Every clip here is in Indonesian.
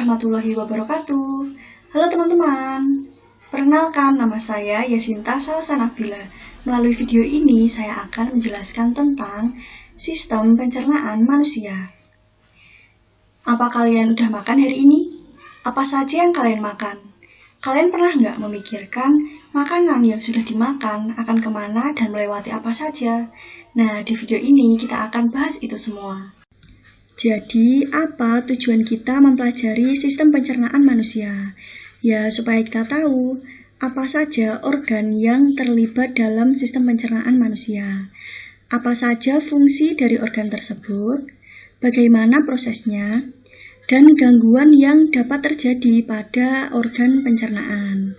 warahmatullahi wabarakatuh. Halo teman-teman, perkenalkan nama saya Yasinta Salsanabila. Melalui video ini saya akan menjelaskan tentang sistem pencernaan manusia. Apa kalian udah makan hari ini? Apa saja yang kalian makan? Kalian pernah nggak memikirkan makanan yang sudah dimakan akan kemana dan melewati apa saja? Nah, di video ini kita akan bahas itu semua. Jadi, apa tujuan kita mempelajari sistem pencernaan manusia? Ya, supaya kita tahu apa saja organ yang terlibat dalam sistem pencernaan manusia. Apa saja fungsi dari organ tersebut, bagaimana prosesnya, dan gangguan yang dapat terjadi pada organ pencernaan.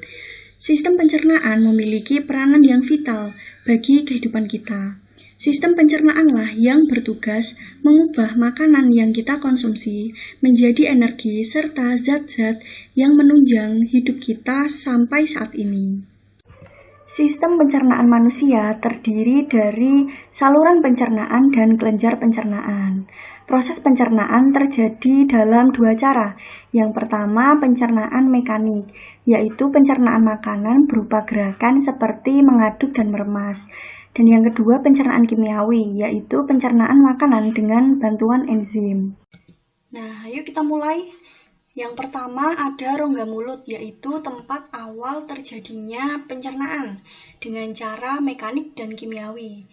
Sistem pencernaan memiliki peranan yang vital bagi kehidupan kita. Sistem pencernaanlah yang bertugas mengubah makanan yang kita konsumsi menjadi energi serta zat-zat yang menunjang hidup kita sampai saat ini. Sistem pencernaan manusia terdiri dari saluran pencernaan dan kelenjar pencernaan. Proses pencernaan terjadi dalam dua cara. Yang pertama, pencernaan mekanik, yaitu pencernaan makanan berupa gerakan seperti mengaduk dan meremas. Dan yang kedua, pencernaan kimiawi, yaitu pencernaan makanan dengan bantuan enzim. Nah, ayo kita mulai. Yang pertama ada rongga mulut, yaitu tempat awal terjadinya pencernaan dengan cara mekanik dan kimiawi.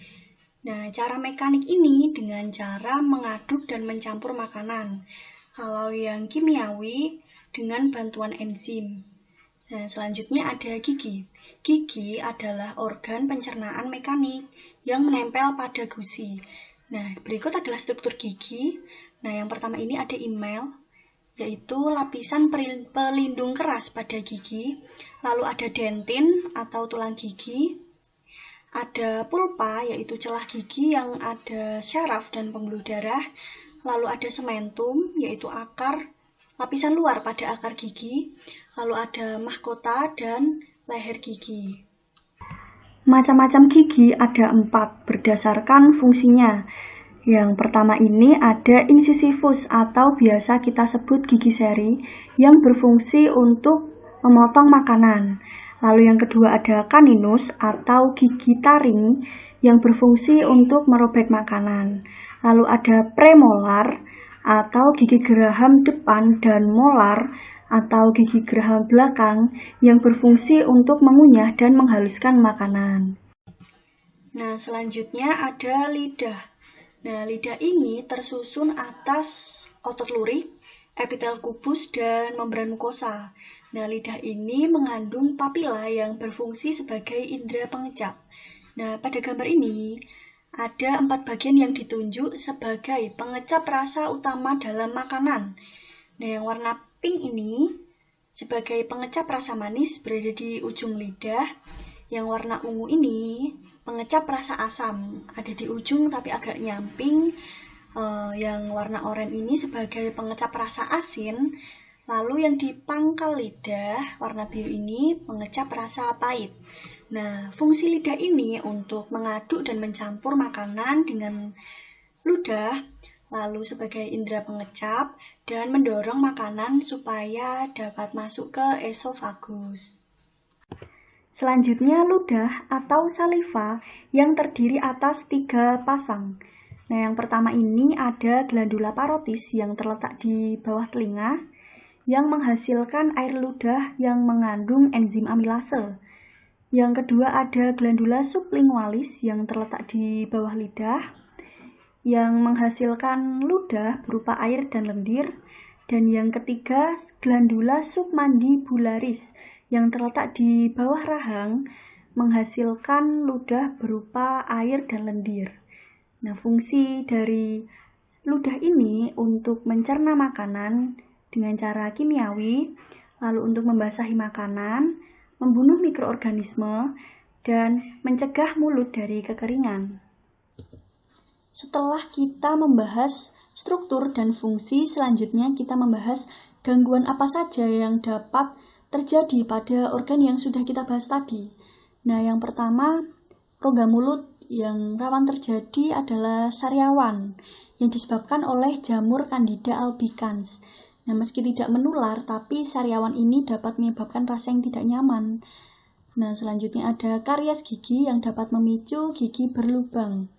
Nah, cara mekanik ini dengan cara mengaduk dan mencampur makanan. Kalau yang kimiawi dengan bantuan enzim. Nah, selanjutnya ada gigi. Gigi adalah organ pencernaan mekanik yang menempel pada gusi. Nah, berikut adalah struktur gigi. Nah, yang pertama ini ada enamel, yaitu lapisan pelindung keras pada gigi. Lalu ada dentin atau tulang gigi. Ada pulpa, yaitu celah gigi yang ada syaraf dan pembuluh darah. Lalu ada sementum, yaitu akar, lapisan luar pada akar gigi. Lalu ada mahkota dan leher gigi. Macam-macam gigi ada 4 berdasarkan fungsinya. Yang pertama ini ada incisivus atau biasa kita sebut gigi seri yang berfungsi untuk memotong makanan. Lalu yang kedua ada caninus atau gigi taring yang berfungsi untuk merobek makanan. Lalu ada premolar atau gigi geraham depan dan molar atau gigi geraham belakang yang berfungsi untuk mengunyah dan menghaluskan makanan. Nah, selanjutnya ada lidah. Nah, lidah ini tersusun atas otot lurik, epitel kubus, dan membran mukosa. Nah, lidah ini mengandung papila yang berfungsi sebagai indera pengecap. Nah, pada gambar ini ada 4 bagian yang ditunjuk sebagai pengecap rasa utama dalam makanan. Nah, yang warna pink ini sebagai pengecap rasa manis berada di ujung lidah. Yang warna ungu ini pengecap rasa asam, ada di ujung tapi agak nyamping. Yang warna oranye ini sebagai pengecap rasa asin. Lalu yang di pangkal lidah warna biru ini pengecap rasa pahit. Nah, fungsi lidah ini untuk mengaduk dan mencampur makanan dengan ludah, lalu sebagai indera pengecap dan mendorong makanan supaya dapat masuk ke esofagus. Selanjutnya ludah atau saliva yang terdiri atas 3 pasang. Nah, yang pertama ini ada glandula parotis yang terletak di bawah telinga yang menghasilkan air ludah yang mengandung enzim amilase. Yang kedua ada glandula sublingualis yang terletak di bawah lidah yang menghasilkan ludah berupa air dan lendir. Dan yang ketiga, glandula submandibularis yang terletak di bawah rahang menghasilkan ludah berupa air dan lendir. Nah, fungsi dari ludah ini untuk mencerna makanan dengan cara kimiawi, lalu untuk membasahi makanan, membunuh mikroorganisme, dan mencegah mulut dari kekeringan. Setelah kita membahas struktur dan fungsi, selanjutnya kita membahas gangguan apa saja yang dapat terjadi pada organ yang sudah kita bahas tadi. Nah, yang pertama, rongga mulut yang rawan terjadi adalah sariawan yang disebabkan oleh jamur Candida albicans. Nah, meski tidak menular, tapi sariawan ini dapat menyebabkan rasa yang tidak nyaman. Nah, selanjutnya ada karies gigi yang dapat memicu gigi berlubang.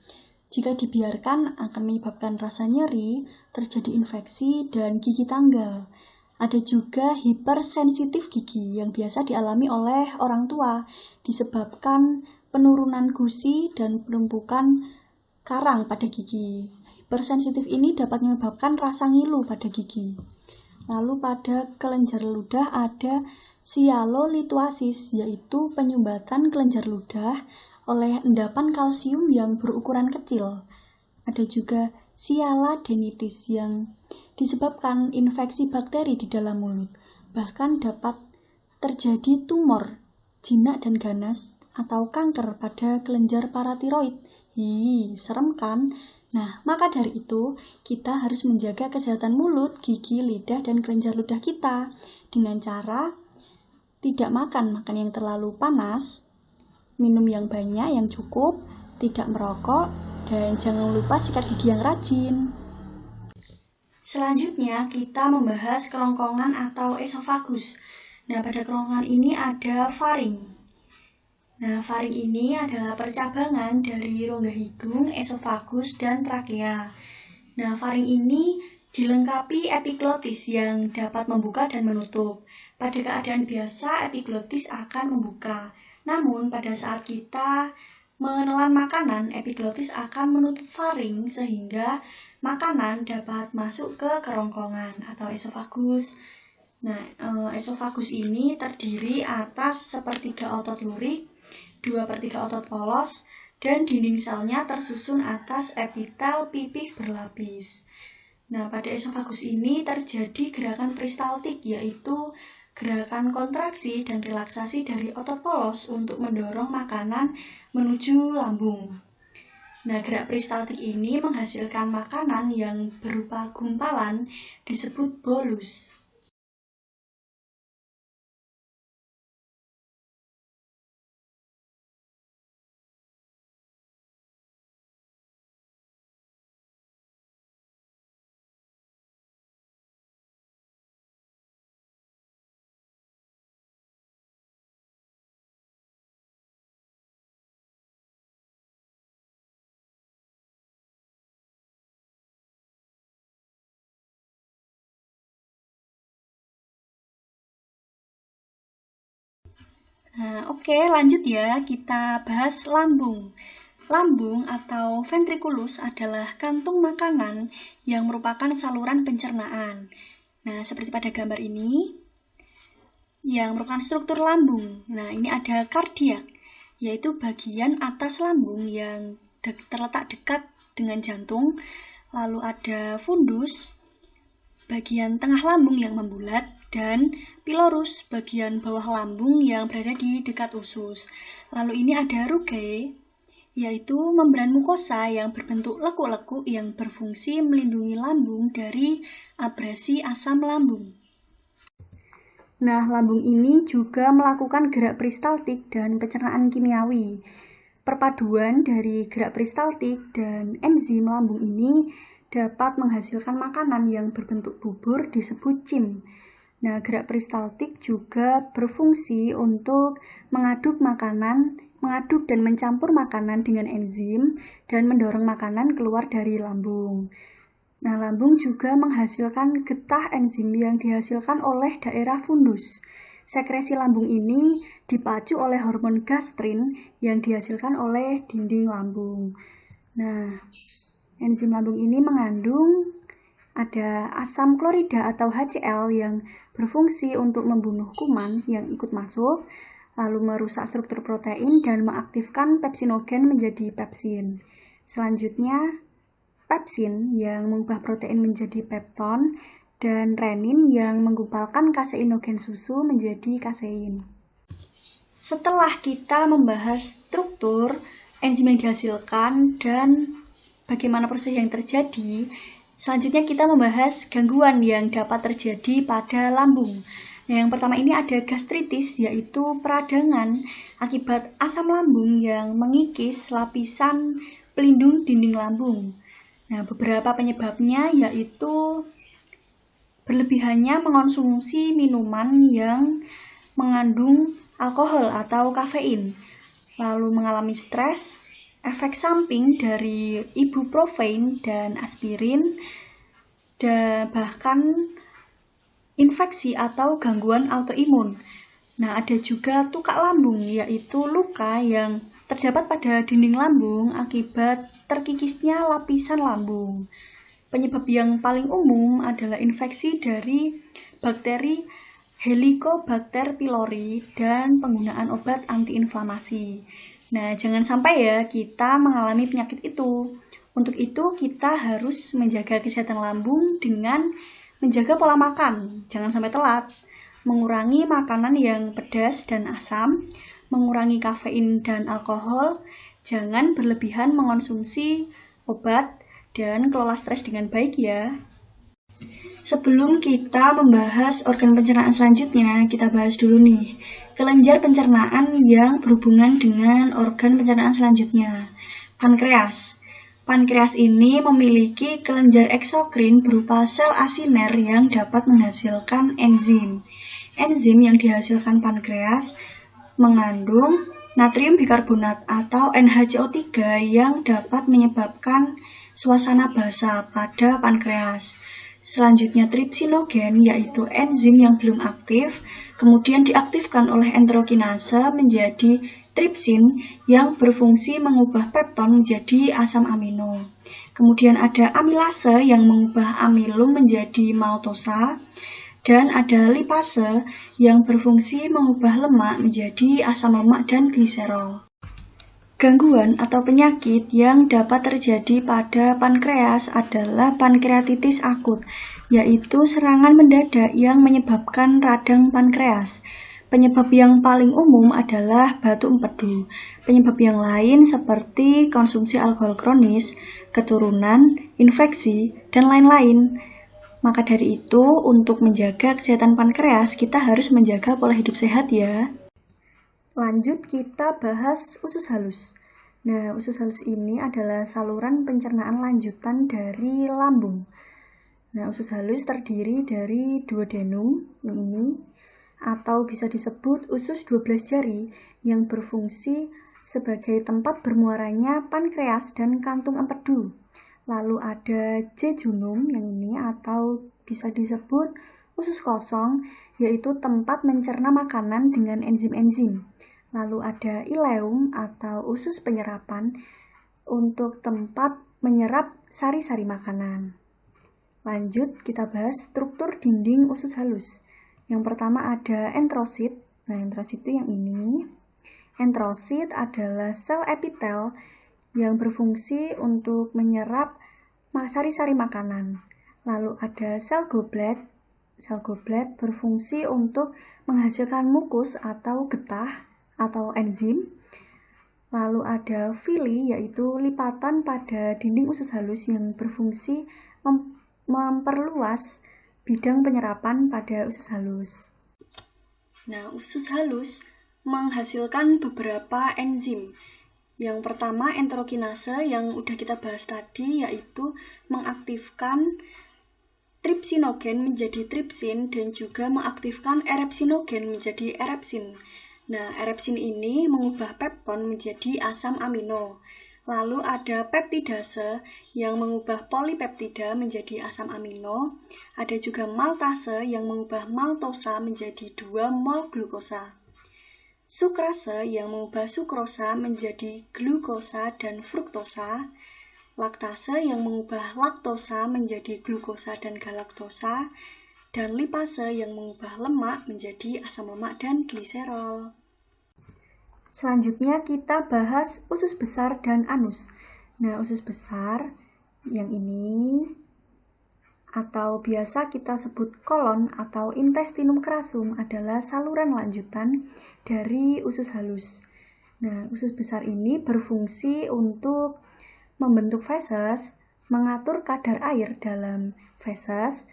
Jika dibiarkan akan menyebabkan rasa nyeri, terjadi infeksi, dan gigi tanggal. Ada juga hipersensitif gigi yang biasa dialami oleh orang tua disebabkan penurunan gusi dan penumpukan karang pada gigi. Hipersensitif ini dapat menyebabkan rasa ngilu pada gigi. Lalu pada kelenjar ludah ada sialolituasis, yaitu penyumbatan kelenjar ludah oleh endapan kalsium yang berukuran kecil. Ada juga sialadenitis yang disebabkan infeksi bakteri di dalam mulut. Bahkan dapat terjadi tumor, jinak dan ganas, atau kanker pada kelenjar paratiroid. Serem kan? Nah, maka dari itu, kita harus menjaga kesehatan mulut, gigi, lidah, dan kelenjar ludah kita dengan cara tidak makan yang terlalu panas, minum yang banyak, yang cukup, tidak merokok, dan jangan lupa sikat gigi yang rajin. Selanjutnya, kita membahas kerongkongan atau esofagus. Nah, pada kerongkongan ini ada faring. Nah, faring ini adalah percabangan dari rongga hidung, esofagus, dan trakea. Nah, faring ini dilengkapi epiglotis yang dapat membuka dan menutup. Pada keadaan biasa, epiglotis akan membuka. Namun, pada saat kita menelan makanan, epiglotis akan menutup faring sehingga makanan dapat masuk ke kerongkongan atau esofagus. Nah, esofagus ini terdiri atas sepertiga otot lurik, 2/3 otot polos, dan dinding selnya tersusun atas epitel pipih berlapis. Nah, pada esofagus ini terjadi gerakan peristaltik, yaitu gerakan kontraksi dan relaksasi dari otot polos untuk mendorong makanan menuju lambung. Nah, gerak peristaltik ini menghasilkan makanan yang berupa gumpalan disebut bolus. Nah, oke, lanjut ya, kita bahas lambung. Lambung atau ventriculus adalah kantung makanan yang merupakan saluran pencernaan. Nah, seperti pada gambar ini, yang merupakan struktur lambung. Nah, ini ada kardiak, yaitu bagian atas lambung yang terletak dekat dengan jantung. Lalu ada fundus, bagian tengah lambung yang membulat, dan pilorus, bagian bawah lambung yang berada di dekat usus. Lalu ini ada rugae, yaitu membran mukosa yang berbentuk lekuk-lekuk yang berfungsi melindungi lambung dari abrasi asam lambung. Nah, lambung ini juga melakukan gerak peristaltik dan pencernaan kimiawi. Perpaduan dari gerak peristaltik dan enzim lambung ini dapat menghasilkan makanan yang berbentuk bubur disebut cim. Nah, gerak peristaltik juga berfungsi untuk mengaduk dan mencampur makanan dengan enzim dan mendorong makanan keluar dari lambung. Nah, lambung juga menghasilkan getah enzim yang dihasilkan oleh daerah fundus. Sekresi lambung ini dipacu oleh hormon gastrin yang dihasilkan oleh dinding lambung. Nah, enzim lambung ini mengandung ada asam klorida atau HCl yang berfungsi untuk membunuh kuman yang ikut masuk, lalu merusak struktur protein dan mengaktifkan pepsinogen menjadi pepsin. Selanjutnya, pepsin yang mengubah protein menjadi pepton, dan renin yang menggumpalkan kaseinogen susu menjadi kasein. Setelah kita membahas struktur, enzim yang dihasilkan, dan bagaimana proses yang terjadi, selanjutnya kita membahas gangguan yang dapat terjadi pada lambung. Nah, yang pertama ini ada gastritis, yaitu peradangan akibat asam lambung yang mengikis lapisan pelindung dinding lambung. Nah, beberapa penyebabnya yaitu berlebihannya mengonsumsi minuman yang mengandung alkohol atau kafein, lalu mengalami stres, efek samping dari ibuprofen dan aspirin, dan bahkan infeksi atau gangguan autoimun. Nah, ada juga tukak lambung, yaitu luka yang terdapat pada dinding lambung akibat terkikisnya lapisan lambung. Penyebab yang paling umum adalah infeksi dari bakteri Helicobacter pylori dan penggunaan obat antiinflamasi. Nah, jangan sampai ya kita mengalami penyakit itu. Untuk itu, kita harus menjaga kesehatan lambung dengan menjaga pola makan, jangan sampai telat, mengurangi makanan yang pedas dan asam, mengurangi kafein dan alkohol, jangan berlebihan mengonsumsi obat, dan kelola stres dengan baik ya. Sebelum kita membahas organ pencernaan selanjutnya, kita bahas dulu nih kelenjar pencernaan yang berhubungan dengan organ pencernaan selanjutnya, pankreas. Pankreas ini memiliki kelenjar eksokrin berupa sel asiner yang dapat menghasilkan enzim. Enzim yang dihasilkan pankreas mengandung natrium bikarbonat atau NaCO3 yang dapat menyebabkan suasana basa pada pankreas. Selanjutnya tripsinogen, yaitu enzim yang belum aktif, kemudian diaktifkan oleh enterokinase menjadi tripsin yang berfungsi mengubah pepton menjadi asam amino. Kemudian ada amilase yang mengubah amilum menjadi maltosa, dan ada lipase yang berfungsi mengubah lemak menjadi asam lemak dan gliserol. Gangguan atau penyakit yang dapat terjadi pada pankreas adalah pankreatitis akut, yaitu serangan mendadak yang menyebabkan radang pankreas. Penyebab yang paling umum adalah batuk empedu. Penyebab yang lain seperti konsumsi alkohol kronis, keturunan, infeksi, dan lain-lain. Maka dari itu, untuk menjaga kesehatan pankreas, kita harus menjaga pola hidup sehat ya. Lanjut kita bahas usus halus. Nah, usus halus ini adalah saluran pencernaan lanjutan dari lambung. Nah, usus halus terdiri dari duodenum, yang ini, atau bisa disebut usus 12 jari yang berfungsi sebagai tempat bermuaranya pankreas dan kantung empedu. Lalu ada jejunum yang ini atau bisa disebut usus kosong, yaitu tempat mencerna makanan dengan enzim-enzim. Lalu ada ileum atau usus penyerapan untuk tempat menyerap sari-sari makanan. Lanjut kita bahas struktur dinding usus halus. Yang pertama ada enterosit. Nah, enterosit itu yang ini. Enterosit adalah sel epitel yang berfungsi untuk menyerap sari-sari makanan. Lalu ada sel goblet. Sel goblet berfungsi untuk menghasilkan mukus atau getah atau enzim. Lalu ada villi, yaitu lipatan pada dinding usus halus yang berfungsi memperluas bidang penyerapan pada usus halus. Nah, usus halus menghasilkan beberapa enzim. Yang pertama enterokinase yang udah kita bahas tadi, yaitu mengaktifkan tripsinogen menjadi tripsin dan juga mengaktifkan erepsinogen menjadi erepsin. Nah, erepsin ini mengubah pepton menjadi asam amino. Lalu ada peptidase yang mengubah polipeptida menjadi asam amino. Ada juga maltase yang mengubah maltosa menjadi 2 mol glukosa. Sukrase yang mengubah sukrosa menjadi glukosa dan fruktosa. Laktase yang mengubah laktosa menjadi glukosa dan galaktosa. Dan lipase yang mengubah lemak menjadi asam lemak dan gliserol. Selanjutnya kita bahas usus besar dan anus. Nah, usus besar yang ini atau biasa kita sebut kolon atau intestinum crassum adalah saluran lanjutan dari usus halus. Nah, usus besar ini berfungsi untuk membentuk feses, mengatur kadar air dalam feses,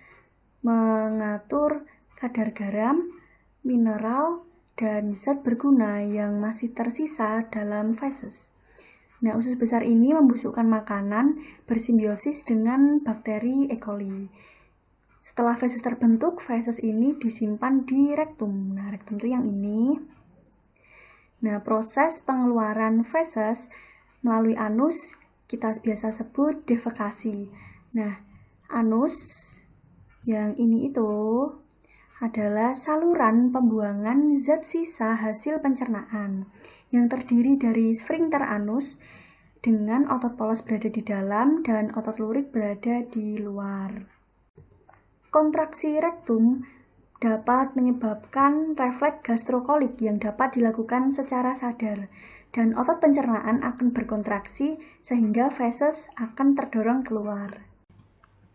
mengatur kadar garam, mineral, dan zat berguna yang masih tersisa dalam feses. Nah, usus besar ini membusukkan makanan bersimbiosis dengan bakteri E. coli. Setelah feses terbentuk, feses ini disimpan di rektum. Nah, rektum itu yang ini. Nah, proses pengeluaran feses melalui anus kita biasa sebut defekasi. Nah, anus yang ini itu adalah saluran pembuangan zat sisa hasil pencernaan yang terdiri dari sfinkter anus dengan otot polos berada di dalam dan otot lurik berada di luar. Kontraksi rektum dapat menyebabkan refleks gastrokolik yang dapat dilakukan secara sadar, dan otot pencernaan akan berkontraksi sehingga feses akan terdorong keluar.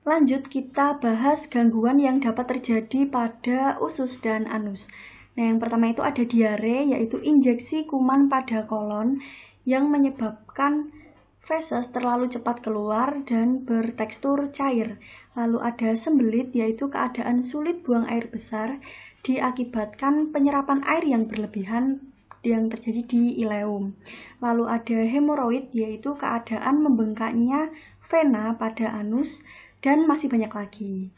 Lanjut, kita bahas gangguan yang dapat terjadi pada usus dan anus. Nah, yang pertama itu ada diare, yaitu injeksi kuman pada kolon yang menyebabkan feses terlalu cepat keluar dan bertekstur cair. Lalu ada sembelit, yaitu keadaan sulit buang air besar diakibatkan penyerapan air yang berlebihan yang terjadi di ileum. Lalu ada hemoroid, yaitu keadaan membengkaknya vena pada anus, dan masih banyak lagi.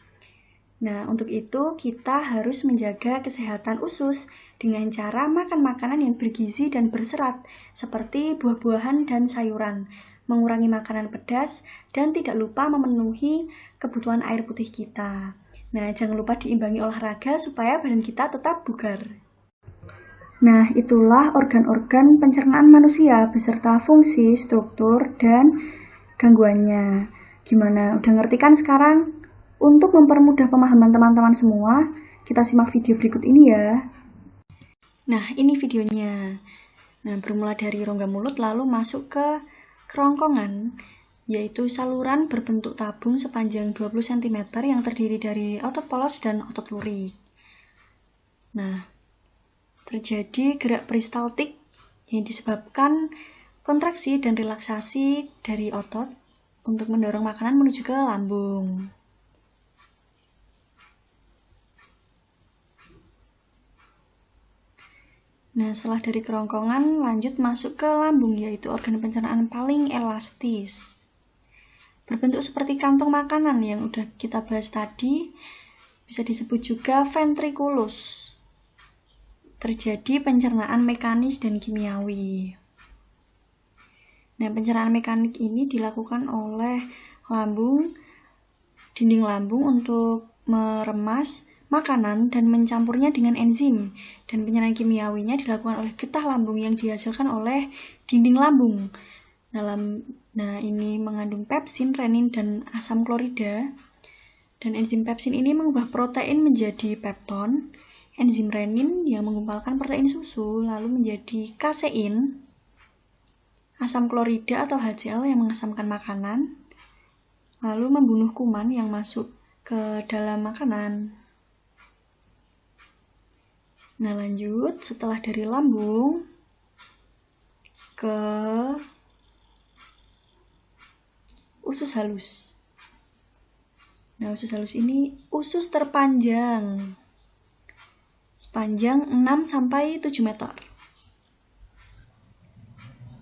Nah, untuk itu kita harus menjaga kesehatan usus dengan cara makan makanan yang bergizi dan berserat, seperti buah-buahan dan sayuran, mengurangi makanan pedas, dan tidak lupa memenuhi kebutuhan air putih kita. Nah, jangan lupa diimbangi olahraga supaya badan kita tetap bugar. Nah, itulah organ-organ pencernaan manusia beserta fungsi, struktur, dan gangguannya. Gimana? Udah ngerti kan sekarang? Untuk mempermudah pemahaman teman-teman semua, kita simak video berikut ini ya. Nah, ini videonya. Nah, bermula dari rongga mulut lalu masuk ke kerongkongan, yaitu saluran berbentuk tabung sepanjang 20 cm yang terdiri dari otot polos dan otot lurik. Nah, terjadi gerak peristaltik yang disebabkan kontraksi dan relaksasi dari otot untuk mendorong makanan menuju ke lambung. Nah, setelah dari kerongkongan, lanjut masuk ke lambung, yaitu organ pencernaan paling elastis. Berbentuk seperti kantong makanan yang udah kita bahas tadi, bisa disebut juga ventriculus. Terjadi pencernaan mekanis dan kimiawi. Nah, pencernaan mekanik ini dilakukan oleh lambung, dinding lambung untuk meremas makanan dan mencampurnya dengan enzim, dan pencernaan kimiawinya dilakukan oleh getah lambung yang dihasilkan oleh dinding lambung. Nah, ini mengandung pepsin, renin, dan asam klorida. Dan enzim pepsin ini mengubah protein menjadi pepton, enzim renin yang menggumpalkan protein susu lalu menjadi kasein, asam klorida atau HCl yang mengasamkan makanan, lalu membunuh kuman yang masuk ke dalam makanan. Nah, lanjut, setelah dari lambung ke usus halus. Nah, usus halus ini usus terpanjang, sepanjang 6-7 meter.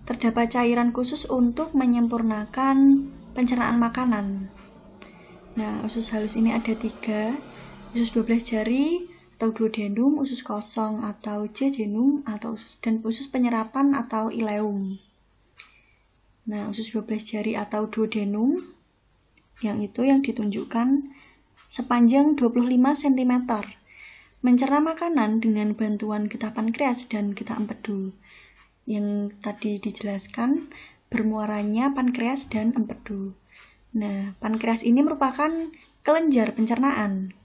Terdapat cairan khusus untuk menyempurnakan pencernaan makanan. Nah, usus halus ini ada 3, usus 12 jari atau duodenum, usus kosong atau jejunum, dan usus penyerapan atau ileum. Nah, usus 12 jari atau duodenum, yang ditunjukkan sepanjang 25 cm, mencerna makanan dengan bantuan getah pankreas dan getah empedu. Yang tadi dijelaskan bermuaranya pankreas dan empedu. Nah, pankreas ini merupakan kelenjar pencernaan.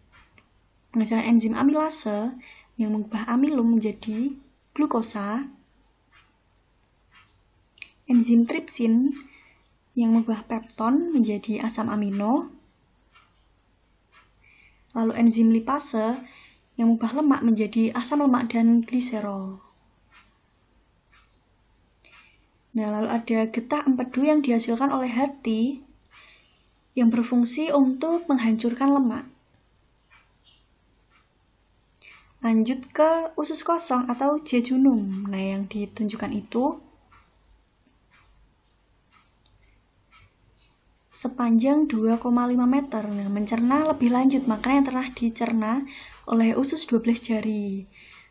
Menghasilkan enzim amilase yang mengubah amilum menjadi glukosa, enzim tripsin yang mengubah pepton menjadi asam amino, lalu enzim lipase yang mengubah lemak menjadi asam lemak dan gliserol. Nah, lalu ada getah empedu yang dihasilkan oleh hati yang berfungsi untuk menghancurkan lemak. Lanjut ke usus kosong atau jejunum. Nah, yang ditunjukkan itu sepanjang 2,5 meter. Nah, mencerna lebih lanjut, makanya telah dicerna oleh usus 12 jari.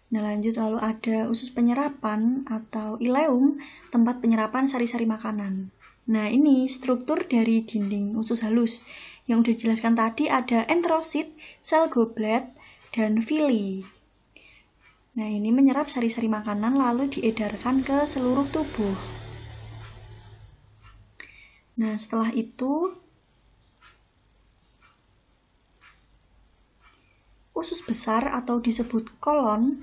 Nah, lanjut lalu ada usus penyerapan atau ileum, tempat penyerapan sari-sari makanan. Nah, ini struktur dari dinding usus halus. Yang udah dijelaskan tadi ada enterosit, sel goblet, dan villi. Nah, ini menyerap sari-sari makanan lalu diedarkan ke seluruh tubuh. Nah, setelah itu usus besar atau disebut kolon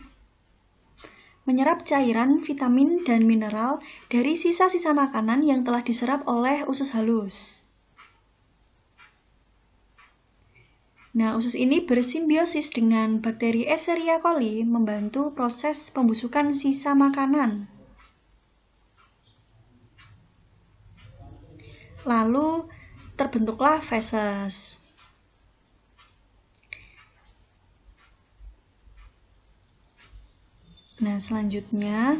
menyerap cairan, vitamin, dan mineral dari sisa-sisa makanan yang telah diserap oleh usus halus. Nah, usus ini bersimbiosis dengan bakteri Escherichia coli membantu proses pembusukan sisa makanan. Lalu terbentuklah feses. Nah, selanjutnya,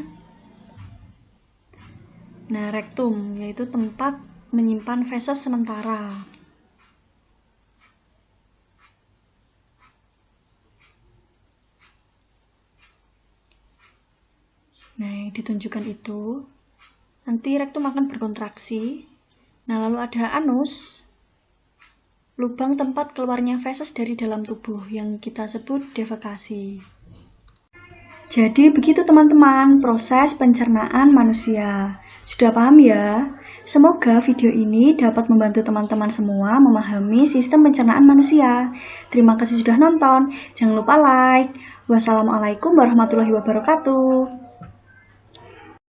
rektum, yaitu tempat menyimpan feses sementara. Nah, yang ditunjukkan itu, nanti rektum akan berkontraksi. Nah, lalu ada anus, lubang tempat keluarnya feses dari dalam tubuh yang kita sebut defekasi. Jadi begitu teman-teman proses pencernaan manusia. Sudah paham ya? Semoga video ini dapat membantu teman-teman semua memahami sistem pencernaan manusia. Terima kasih sudah nonton. Jangan lupa like. Wassalamualaikum warahmatullahi wabarakatuh.